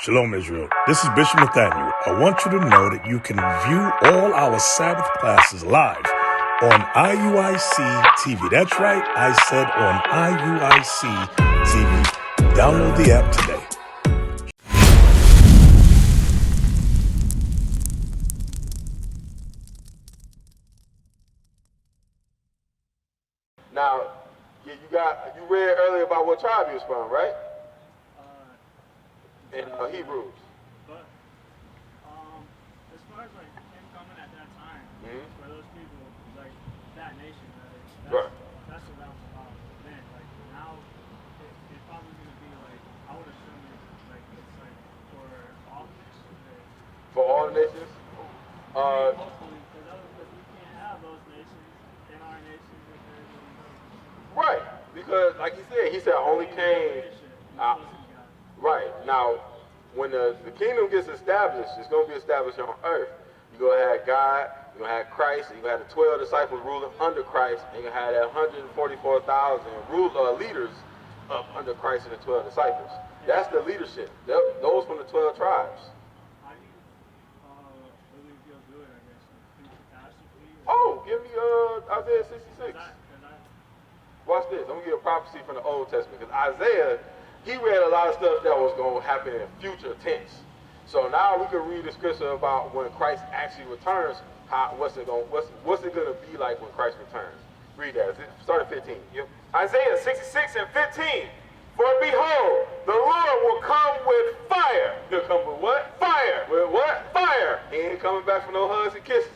Shalom, Israel. This is Bishop Nathaniel. I want you to know that you can view all our Sabbath classes live on IUIC TV. That's right, I said on IUIC TV. Download the app today. Now, you read earlier about what tribe you was from, right? In Hebrews. But as far as like him coming at that time, for those people, like that nation, that's what that was about. Then, like now, it's probably gonna be like I would assume it's like for all nations. For all nations. Hopefully, because we can't have those nations in our nations if there's right, because like he said only came. Right. Now, when the kingdom gets established, it's going to be established on earth. You're going to have God, you're going to have Christ, and you're going to have the 12 disciples ruling under Christ, and you're going to have that 144,000 leaders up under Christ and the 12 disciples. That's the leadership. Those from the 12 tribes. How do you really feel good, I guess? Oh, give me Isaiah 66. Watch this. I'm going to give a prophecy from the Old Testament, because Isaiah, he read a lot of stuff that was going to happen in future tense. So now we can read the scripture about when Christ actually returns. What's it going to be like when Christ returns? Read that. Start at 15. Yep. Isaiah 66 and 15. For behold, the Lord will come with fire. He'll come with what? Fire. With what? Fire. He ain't coming back for no hugs and kisses.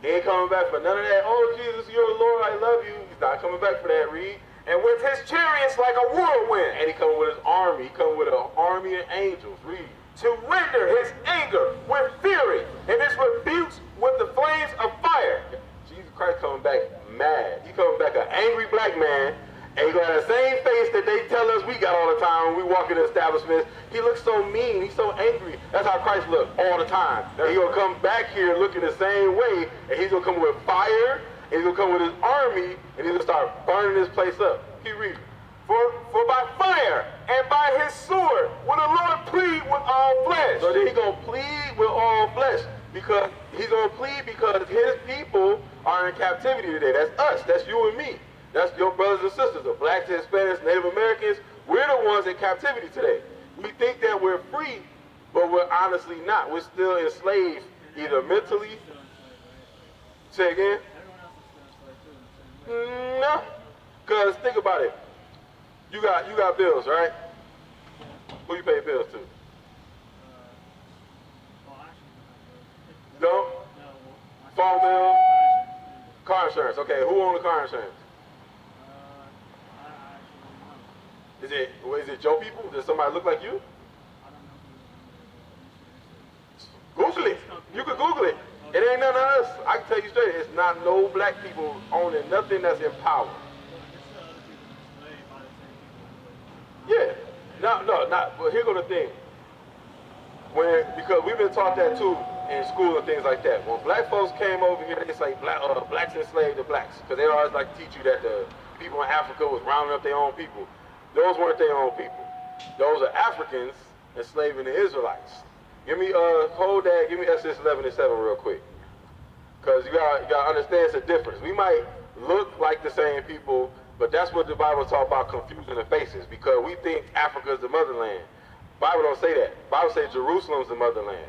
He ain't coming back for none of that. Oh, Jesus, you're the Lord. I love you. He's not coming back for that. Read. And with his chariots like a whirlwind. And he coming with his army. He coming with an army of angels. Read. To render his anger with fury and his rebukes with the flames of fire. Jesus Christ coming back mad. He coming back an angry black man. And he got the same face that they tell us we got all the time when we walk into establishments. He looks so mean. He's so angry. That's how Christ looked all the time. And he's going to come back here looking the same way. And he's going to come with fire. And he's going to come with his army. And he's going to start burning this place up. Keep reading. For by fire and by his sword will the Lord plead with all flesh. So then he's going to plead with all flesh. Because he's going to plead because his people are in captivity today. That's us. That's you and me. That's your brothers and sisters, the blacks, the Hispanics, Native Americans. We're the ones in captivity today. We think that we're free, but we're honestly not. We're still enslaved, either mentally. Say again? No. Because think about it. You got bills, right? Who you pay bills to? No? Phone bill? Car insurance. Okay, who owns the car insurance? Is it Joe people? Does somebody look like you? Google it. You can Google it. It ain't none of us. I can tell you straight, it's not no black people owning nothing that's in power. Yeah. No, not. But here go the thing. Because we've been taught that too in school and things like that. When black folks came over here, they say blacks enslaved the blacks. Because they always like to teach you that the people in Africa was rounding up their own people. Those weren't their own people. Those are Africans enslaving the Israelites. Give me Exodus 11 and 7 real quick. Because you gotta understand it's a difference. We might look like the same people, but that's what the Bible talks about, confusing the faces, because we think Africa is the motherland. The Bible don't say that. The Bible says Jerusalem's the motherland.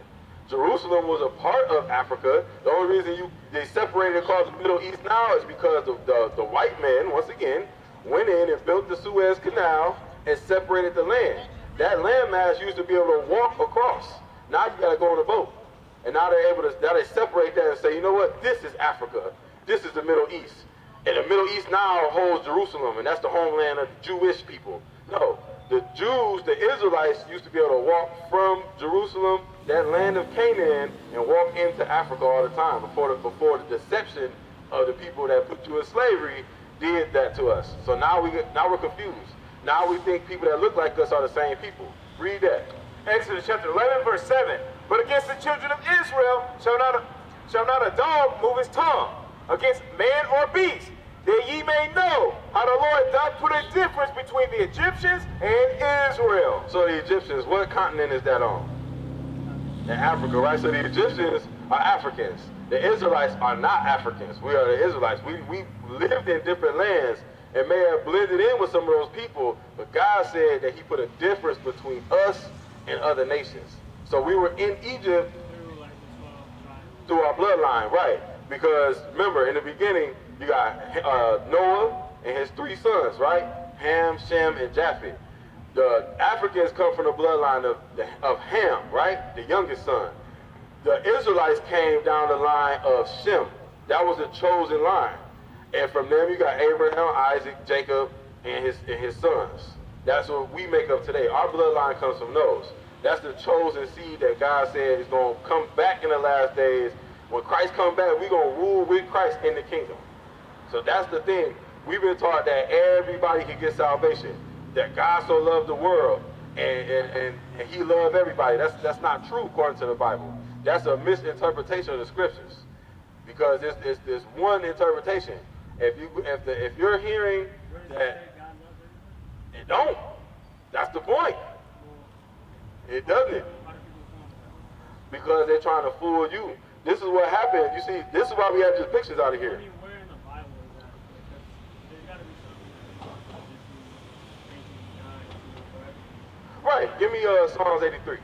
Jerusalem was a part of Africa. The only reason they separated and called the Middle East now is because the white man, once again, went in and built the Suez Canal and separated the land. That landmass used to be able to walk across. Now you got to go on a boat. And now they separate that and say, you know what, this is Africa. This is the Middle East. And the Middle East now holds Jerusalem, and that's the homeland of the Jewish people. No, the Jews, the Israelites, used to be able to walk from Jerusalem, that land of Canaan, and walk into Africa all the time before the deception of the people that put you in slavery did that to us. So now we're confused. Now we think people that look like us are the same people. Read that. Exodus chapter 11, verse 7. But against the children of Israel shall not a dog move his tongue. Against man or beast, that ye may know how the Lord doth put a difference between the Egyptians and Israel. So the Egyptians, what continent is that on? In Africa, right? So the Egyptians are Africans. The Israelites are not Africans. We are the Israelites. We lived in different lands and may have blended in with some of those people, but God said that he put a difference between us and other nations. So we were in Egypt through our bloodline, right? Because remember, in the beginning, you got Noah and his 3 sons, right? Ham, Shem, and Japheth. The Africans come from the bloodline of Ham, right? The youngest son. The Israelites came down the line of Shem. That was the chosen line. And from them you got Abraham, Isaac, Jacob, and his sons. That's what we make up today. Our bloodline comes from those. That's the chosen seed that God said is going to come back in the last days. When Christ comes back, we're going to rule with Christ in the kingdom. So that's the thing. We've been taught that everybody can get salvation. That God so loved the world and he loved everybody. That's not true according to the Bible. That's a misinterpretation of the scriptures. Because there's one interpretation. If you're hearing that it don't, that's the point. It doesn't. Because they're trying to fool you. This is what happened. You see, this is why we have just pictures out of here. Where in the Bible is that? Because there's got to be something that Right. Give me Psalms 83.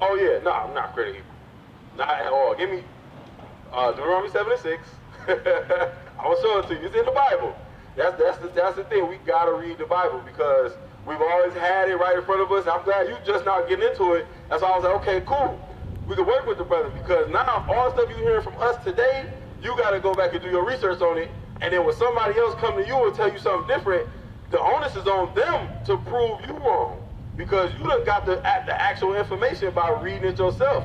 Oh yeah, no, I'm not critical. Not at all. Give me Deuteronomy 7 and 6. I will show it to you. It's in the Bible. That's the thing. We gotta read the Bible because we've always had it right in front of us. I'm glad you just not getting into it. That's why I was like, okay, cool. We can work with the brother because now all the stuff you're hearing from us today, you gotta go back and do your research on it. And then when somebody else come to you and tell you something different, the onus is on them to prove you wrong. Because you done got the actual information by reading it yourself.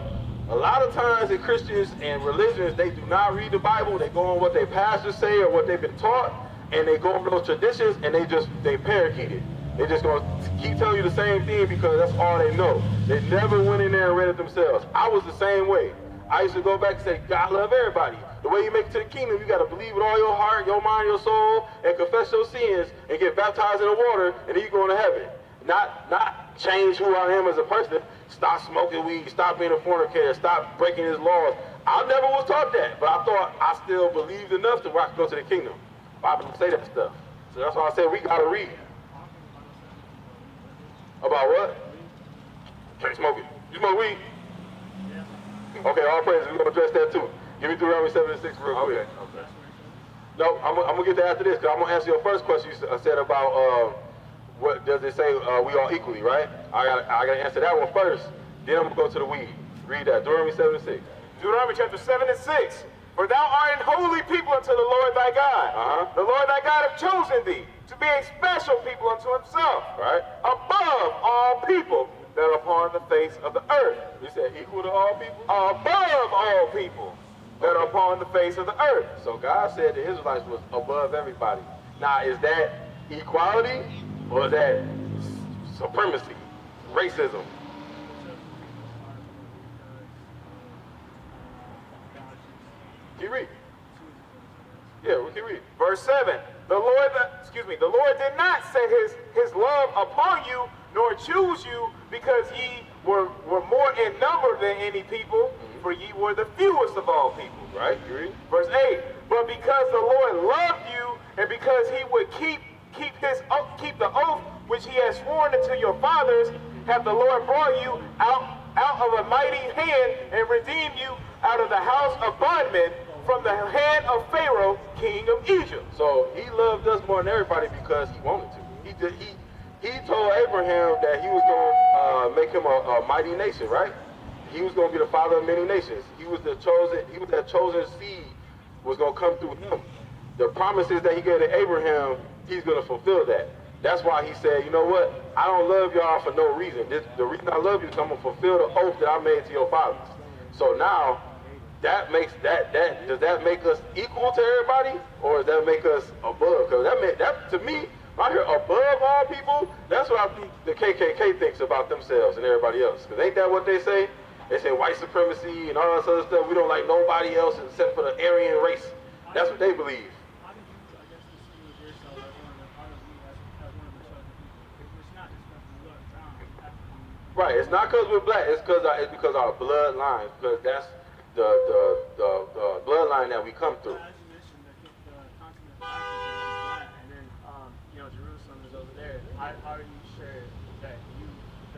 A lot of times in Christians and religions, they do not read the Bible. They go on what their pastors say or what they've been taught, and they go on those traditions, and they parakeet it. They just gonna keep telling you the same thing because that's all they know. They never went in there and read it themselves. I was the same way. I used to go back and say, God love everybody. The way you make it to the kingdom, you got to believe with all your heart, your mind, your soul, and confess your sins, and get baptized in the water, and then you're going to heaven. Not change who I am as a person. Stop smoking weed, stop being a fornicator, stop breaking his laws. I never was taught that, but I thought I still believed enough to where I could go to the kingdom. Bible don't say that stuff. So that's why I said we got to read. About what? Can't smoke it. You smoke weed? Okay, all praises. We're going to address that too. Give me Deuteronomy 7 and 6 real quick. Okay. No, I'm going to get to after this because I'm going to answer your first question you said about what does it say we all equally, right? I got to answer that one first. Then I'm going to go to the weed. Read that. Deuteronomy 7 and 6. Deuteronomy chapter 7 and 6. For thou art an holy people unto the Lord thy God. The Lord thy God hath chosen thee to be a special people unto himself. Right. Above all people that are upon the face of the earth. You said equal to all people? Above all people that are upon the face of the earth. So God said the Israelites was above everybody. Now, is that equality or is that supremacy, racism? Keep reading. Yeah, we can read. Verse 7. The Lord did not set his love upon you, nor choose you, because ye were more in number than any people, for ye were the fewest of all people. Right, you read. Verse 8. But because the Lord loved you, and because he would keep the oath which he has sworn unto your fathers, hath the Lord brought you out of a mighty hand, and redeemed you out of the house of bondmen, from the hand of Pharaoh, king of Egypt. So he loved us more than everybody because he wanted to. He told Abraham that he was going to make him a mighty nation, right? He was going to be the father of many nations. He was that chosen seed was going to come through him. The promises that he gave to Abraham, he's going to fulfill that. That's why he said, you know what? I don't love y'all for no reason. The reason I love you is I'm going to fulfill the oath that I made to your fathers. So now, does that make us equal to everybody, or does that make us above? Because that to me, when I hear above all people, that's what I think the KKK thinks about themselves and everybody else. Because ain't that what they say? They say white supremacy and all this other stuff. We don't like nobody else except for the Aryan race. That's what they believe. How did you, I guess, distinguish yourself as one of the, how do we, as one of the chosen people? It's not just because we look brown, African. Right. It's not because we're black. It's because our bloodline. Because that's the bloodline that we come through. As you mentioned, the continent of Africa is black, and then Jerusalem is over there. How are you sure that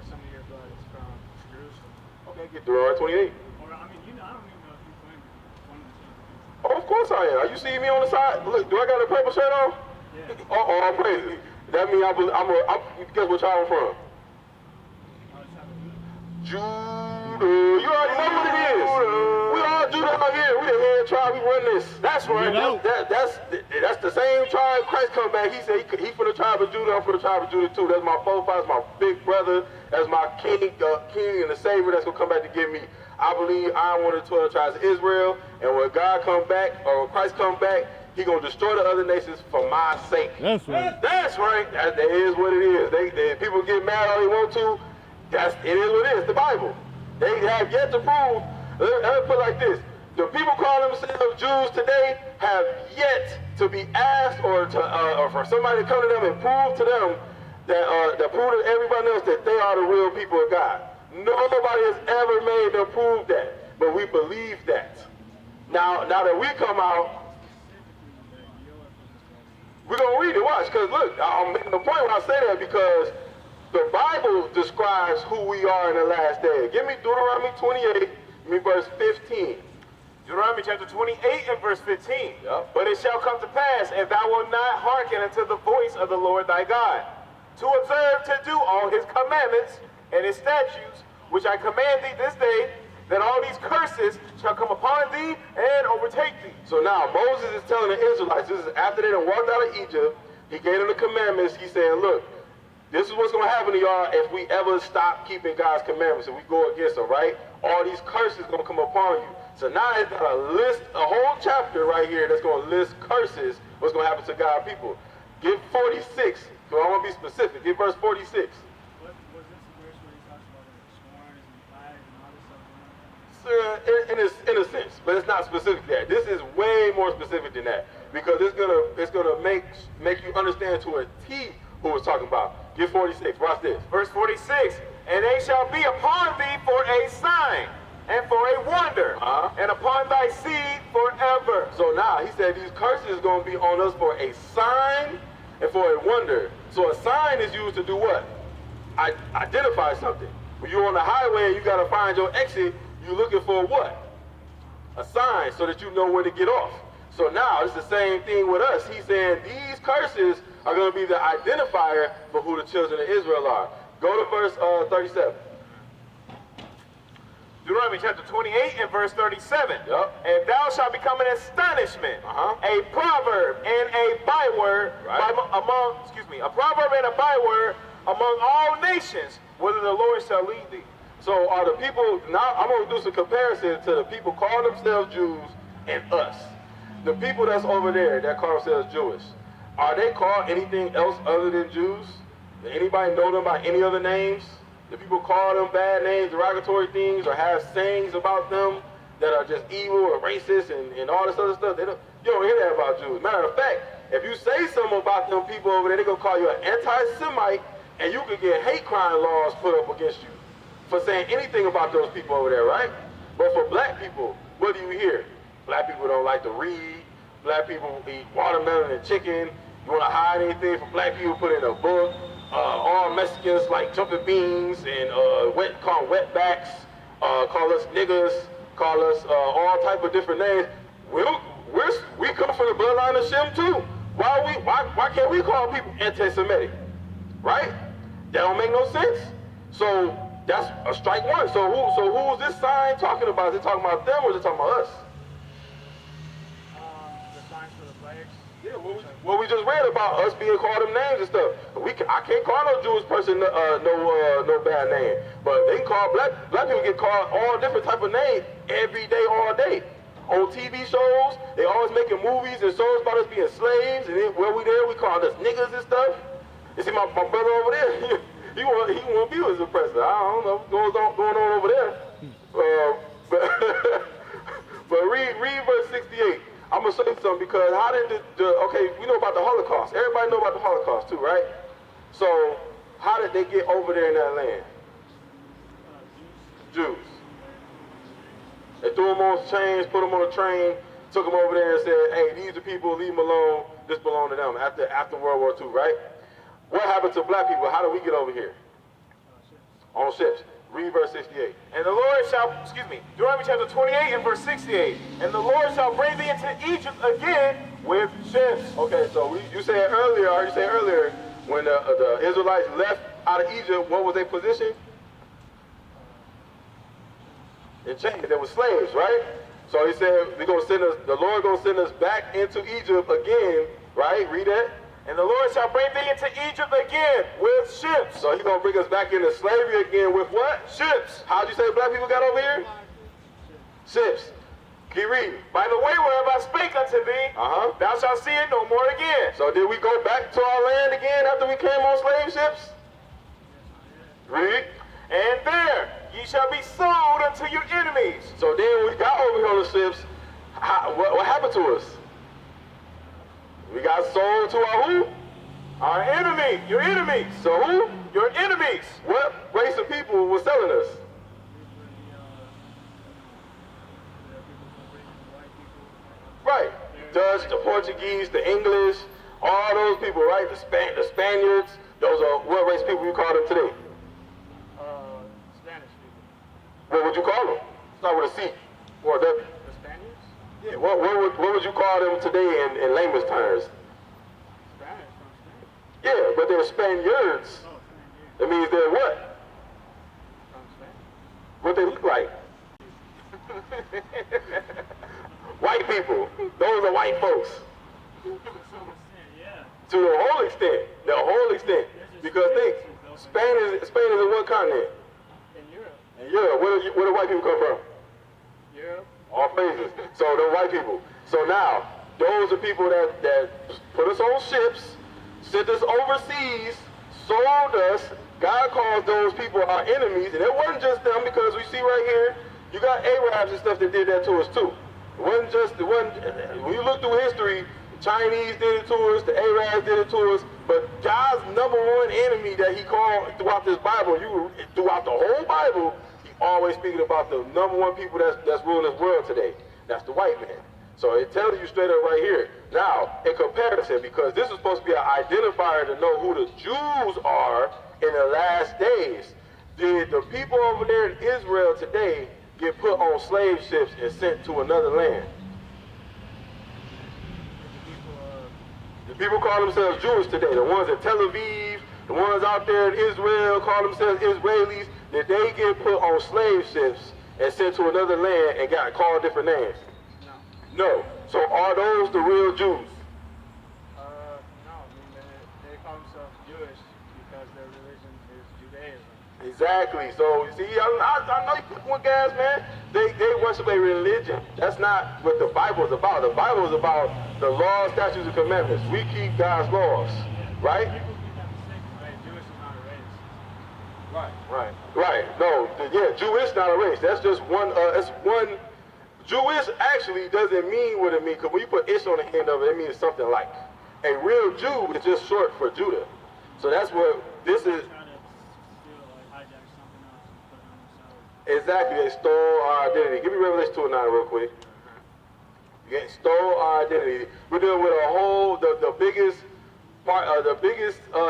some of your blood is from Jerusalem? Okay, get Deuteronomy 28. Or I mean, I don't even know if you claim to be one of the chosen people. Oh, of course I am. You see me on the side? Look, do I got a purple shirt on? Yeah. Oh, I'm crazy. That means guess what tribe I'm from? Judah. You already know what it is. We all Judah out here. We the head tribe. We run this. That's right. That's the same tribe. Christ come back. He said he from the tribe of Judah. I'm from the tribe of Judah too. That's my forefathers, my big brother. That's my king and the savior that's gonna come back to get me. I believe I'm one of the 12 tribes of Israel. And when God come back, or when Christ come back, he gonna destroy the other nations for my sake. That's right. That's right. That is what it is. They people get mad all they want to. It is what it is. The Bible. They have yet to prove. Let me put it like this: the people call themselves Jews today have yet to be asked, or for somebody to come to them and prove to them that prove to everybody else that they are the real people of God. Nobody has ever made them prove that, but we believe that. Now that we come out, we're gonna read it. Watch, because look, I'm making a point when I say that because the Bible describes who we are in the last day. Give me Deuteronomy 28, give me verse 15. Deuteronomy chapter 28 and verse 15. Yep. But it shall come to pass, if thou wilt not hearken unto the voice of the Lord thy God, to observe to do all his commandments and his statutes, which I command thee this day, that all these curses shall come upon thee and overtake thee. So now Moses is telling the Israelites, this is after they done walked out of Egypt, he gave them the commandments. He's saying, look, this is what's going to happen to y'all if we ever stop keeping God's commandments, if we go against them, right? All these curses going to come upon you. So now it's got a list, a whole chapter right here that's going to list curses, what's going to happen to God's people. Give 46, so I want to be specific. Give verse 46. Was this the verse where he talks about the swords and flags and all this stuff? In a sense, but it's not specific to that. This is way more specific than that because it's gonna make you understand to a T who it's talking about. Give 46. Watch this. Verse 46. And they shall be upon thee for a sign and for a wonder, and upon thy seed forever. So now he said these curses is gonna be on us for a sign and for a wonder. So a sign is used to do what? Identify something. When you're on the highway and you gotta find your exit, you're looking for what? A sign so that you know when to get off. So now it's the same thing with us. He's saying these curses are going to be the identifier for who the children of Israel are. Go to verse 37. Deuteronomy chapter 28 and verse 37. Yep. And thou shalt become an astonishment, a proverb and a byword a proverb and a byword among all nations, whither the Lord shall lead thee. So are the people, now I'm going to do some comparison to the people calling themselves Jews and us. The people that's over there that call themselves Jewish, are they called anything else other than Jews? Does anybody know them by any other names? Do people call them bad names, derogatory things, or have sayings about them that are just evil or racist and all this other stuff? You don't hear that about Jews. Matter of fact, if you say something about them people over there, they're going to call you an anti-Semite, and you could get hate crime laws put up against you for saying anything about those people over there, right? But for black people, what do you hear? Black people don't like to read. Black people eat watermelon and chicken. You want to hide anything from black people, put it in a book. All Mexicans like jumping beans and call them wetbacks, call us niggas, call us all type of different names. We come from the bloodline of Shem too. Why can't we call people anti-Semitic? Right? That don't make no sense. So that's a strike one. So who is this sign talking about? Is it talking about them or is it talking about us? The signs for the plagues. Yeah, what we just read about us being called them names and stuff. I can't call no Jewish person no bad name, but they can call black people get called all different type of names every day, all day. On TV shows, they always making movies and shows about us being slaves, and then where we there, we call us niggas and stuff. You see my brother over there, he want to be with the president. I don't know what's going on over there. but, but read verse 68. I'm going to show you something because how did okay, we know about the Holocaust. Everybody know about the Holocaust too, right? So how did they get over there in that land? Jews. They threw them on chains, put them on a train, took them over there and said, hey, these are people, leave them alone. This belong to them after World War II, right? What happened to black people? How did we get over here? On ships. Read verse 68. And the Lord shall, Deuteronomy chapter 28 and verse 68. And the Lord shall bring thee into Egypt again with ships. Okay, so you said earlier, when the Israelites left out of Egypt, what was their position? In chains. They were slaves, right? So he said, the Lord gonna send us back into Egypt again, right? Read that. And the Lord shall bring thee into Egypt again with ships. So he's going to bring us back into slavery again with what? Ships. How'd you say black people got over here? Ships. Keep reading. By the way whereof I spake unto thee, thou shalt see it no more again. So did we go back to our land again after we came on slave ships? Read. And there ye shall be sold unto your enemies. So then when we got over here on the ships, what happened to us? We got sold to our who? Our enemy, your enemies. So who? Your enemies. What race of people was selling us? Right. Dutch, the Portuguese, the English, all those people, right? The Spaniards. Those are what race people you call them today? Spanish people. What would you call them? Start with a C. Or The Spaniards? Yeah, what would you call them today in layman's terms? Spanish from Spain. Yeah, but they're Spaniards. Oh, Spaniards. That means they're what? From Spain? What they look like? White people. Those are white folks. Yeah. To the whole extent. The whole extent. Because think, Spain is in what continent? In Europe. In Europe. Where do white people come from? Europe. All praises. So they're white people. So now, those are people that put us on ships, sent us overseas, sold us. God calls those people our enemies. And it wasn't just them, because we see right here, you got Arabs and stuff that did that to us too. When you look through history, the Chinese did it to us, the Arabs did it to us, but God's number one enemy that he called throughout this Bible, throughout the whole Bible, he always speaking about the number one people that's ruling this world today. That's the white man. So it tells you straight up right here. Now, in comparison, because this is supposed to be an identifier to know who the Jews are in the last days, did the people over there in Israel today get put on slave ships and sent to another land? The people call themselves Jewish today. The ones in Tel Aviv, the ones out there in Israel call themselves Israelis. Did they get put on slave ships and sent to another land and got called different names? No. So are those the real Jews? No, I mean, they call themselves Jewish because their religion is Judaism. Exactly. So, you see, I know you put one guys, man. They worship a religion. That's not what the Bible is about. The Bible is about the laws, statutes, and commandments. We keep God's laws, right? People keep that mistake, right? Jewish is not a race. Right. No, Jewish not a race. That's just one. It's one. Jewish actually doesn't mean what it means. Because when you put ish on the end of it, it means something like. A real Jew is just short for Judah. So that's what this is. Exactly, they stole our identity. Give me Revelation 2:9 real quick. They stole our identity. We're dealing with the biggest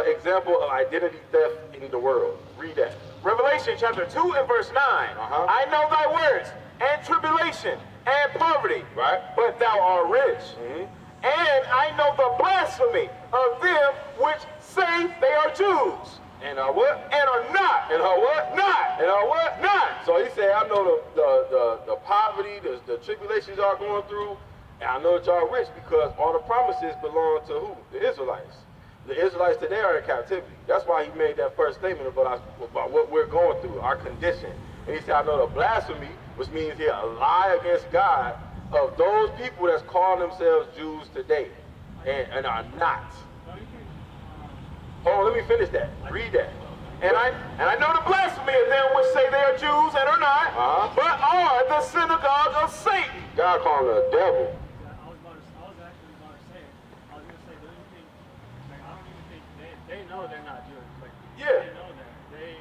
example of identity theft in the world. Read that. Revelation chapter 2 and verse 9. I know thy works and tribulation and poverty, right? But thou art rich. And I know the blasphemy of them which say they are Jews. And are what? And are not. And are what? Not. And are what? Not. So he said, I know the poverty, the tribulations y'all going through, and I know that y'all rich because all the promises belong to who? The Israelites. The Israelites today are in captivity. That's why he made that first statement about what we're going through, our condition. And he said, I know the blasphemy, which means a lie against God, of those people that's calling themselves Jews today and are not. Oh, let me finish that. Read that. And I know the blasphemy of them which say they are Jews and are not, but are the synagogue of Satan. God called him the devil. I was actually about to say, I was gonna say, don't you think, like, I don't even think they know they're not Jewish. Like, Yeah. they know that. They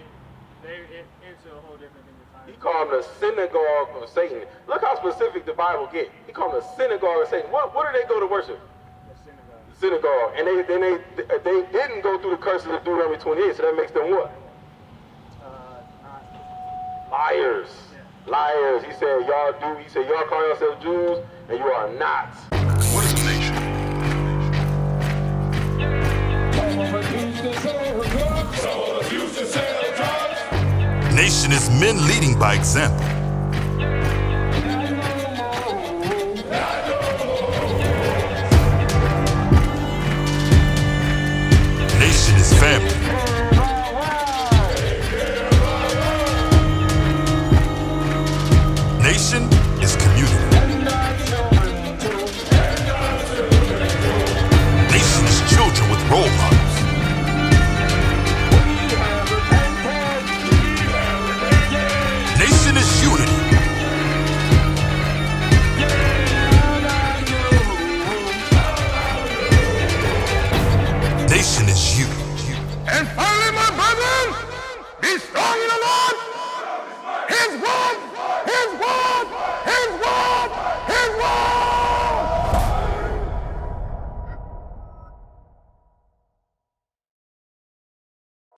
into a whole different thing entirely. He called him the synagogue of Satan. Look how specific the Bible get. He called him the synagogue of Satan. What do they go to worship? The synagogue. Synagogue. And they didn't go through the curses of Deuteronomy 28, so that makes them what? Not. Liars. Yeah. Liars. He said y'all call yourselves Jews and you are not. What is a nation? Nation is men leading by example.